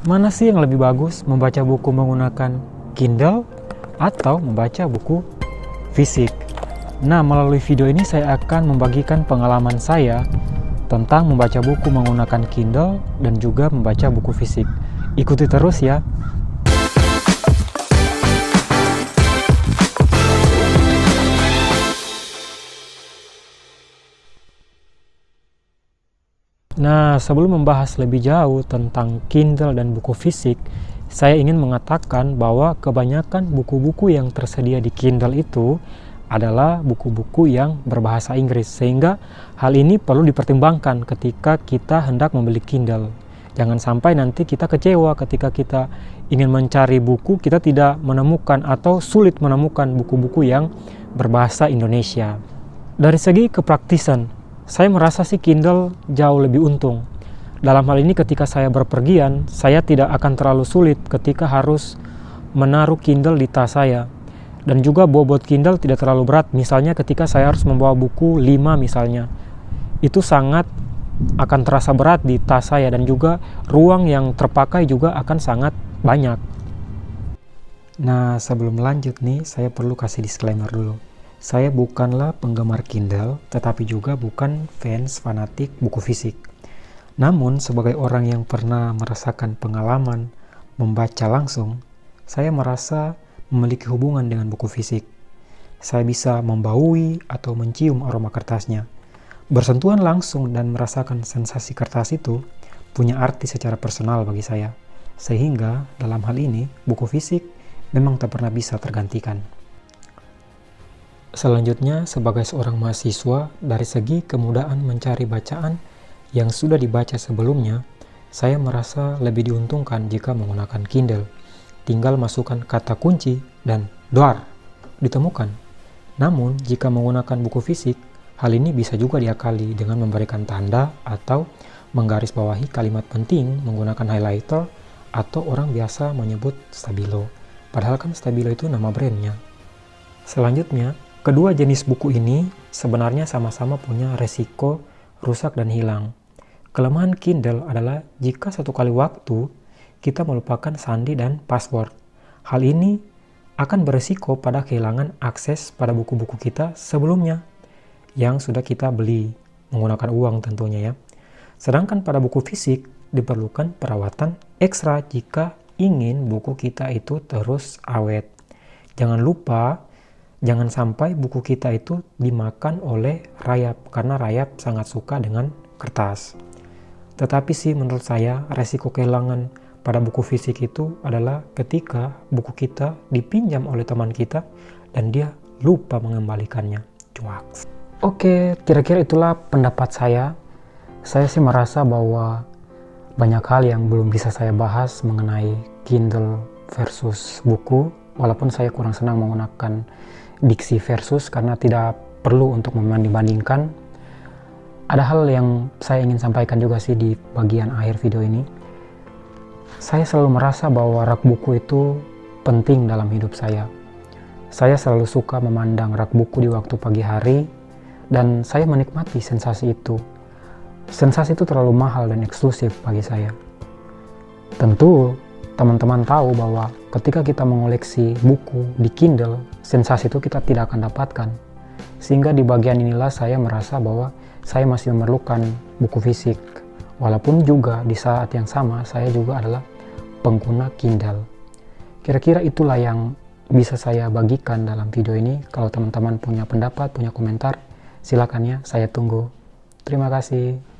Mana sih yang lebih bagus, membaca buku menggunakan Kindle atau membaca buku fisik? Nah, melalui video ini saya akan membagikan pengalaman saya tentang membaca buku menggunakan Kindle dan juga membaca buku fisik. Ikuti terus ya. Nah, sebelum membahas lebih jauh tentang Kindle dan buku fisik, saya ingin mengatakan bahwa kebanyakan buku-buku yang tersedia di Kindle itu adalah buku-buku yang berbahasa Inggris, sehingga hal ini perlu dipertimbangkan ketika kita hendak membeli Kindle. Jangan sampai nanti kita kecewa ketika kita ingin mencari buku, kita tidak menemukan atau sulit menemukan buku-buku yang berbahasa Indonesia. Dari segi kepraktisan, saya merasa sih Kindle jauh lebih untung. Dalam hal ini ketika saya berpergian, saya tidak akan terlalu sulit ketika harus menaruh Kindle di tas saya. Dan juga bobot Kindle tidak terlalu berat. Misalnya ketika saya harus membawa buku 5 misalnya. Itu sangat akan terasa berat di tas saya dan juga ruang yang terpakai juga akan sangat banyak. Nah, sebelum lanjut nih, saya perlu kasih disclaimer dulu. Saya bukanlah penggemar Kindle, tetapi juga bukan fans fanatik buku fisik. Namun, sebagai orang yang pernah merasakan pengalaman membaca langsung, saya merasa memiliki hubungan dengan buku fisik. Saya bisa membaui atau mencium aroma kertasnya. Bersentuhan langsung dan merasakan sensasi kertas itu punya arti secara personal bagi saya. Sehingga, dalam hal ini, buku fisik memang tak pernah bisa tergantikan. Selanjutnya, sebagai seorang mahasiswa, dari segi kemudahan mencari bacaan yang sudah dibaca sebelumnya, saya merasa lebih diuntungkan jika menggunakan Kindle. Tinggal masukkan kata kunci dan doar, ditemukan. Namun, jika menggunakan buku fisik, hal ini bisa juga diakali dengan memberikan tanda atau menggarisbawahi kalimat penting menggunakan highlighter atau orang biasa menyebut stabilo. Padahal kan stabilo itu nama brandnya. Selanjutnya, kedua jenis buku ini sebenarnya sama-sama punya resiko rusak dan hilang. Kelemahan Kindle adalah jika satu kali waktu kita melupakan sandi dan password. Hal ini akan beresiko pada kehilangan akses pada buku-buku kita sebelumnya yang sudah kita beli menggunakan uang tentunya ya. Sedangkan pada buku fisik diperlukan perawatan ekstra jika ingin buku kita itu terus awet. Jangan sampai buku kita itu dimakan oleh rayap, karena rayap sangat suka dengan kertas. Tetapi sih menurut saya resiko kehilangan pada buku fisik itu adalah ketika buku kita dipinjam oleh teman kita dan dia lupa mengembalikannya. Cuak. Oke, kira-kira itulah pendapat saya. Saya sih merasa bahwa banyak hal yang belum bisa saya bahas mengenai Kindle versus buku, walaupun saya kurang senang menggunakan diksi versus karena tidak perlu untuk membanding-bandingkan. Ada hal yang saya ingin sampaikan juga sih di bagian akhir video ini. Saya selalu merasa bahwa rak buku itu penting dalam hidup saya. Saya selalu suka memandang rak buku di waktu pagi hari dan saya menikmati sensasi itu. Sensasi itu terlalu mahal dan eksklusif bagi saya. Tentu teman-teman tahu bahwa ketika kita mengoleksi buku di Kindle, sensasi itu kita tidak akan dapatkan. Sehingga di bagian inilah saya merasa bahwa saya masih memerlukan buku fisik. Walaupun juga di saat yang sama saya juga adalah pengguna Kindle. Kira-kira itulah yang bisa saya bagikan dalam video ini. Kalau teman-teman punya pendapat, punya komentar, silakan ya, saya tunggu. Terima kasih.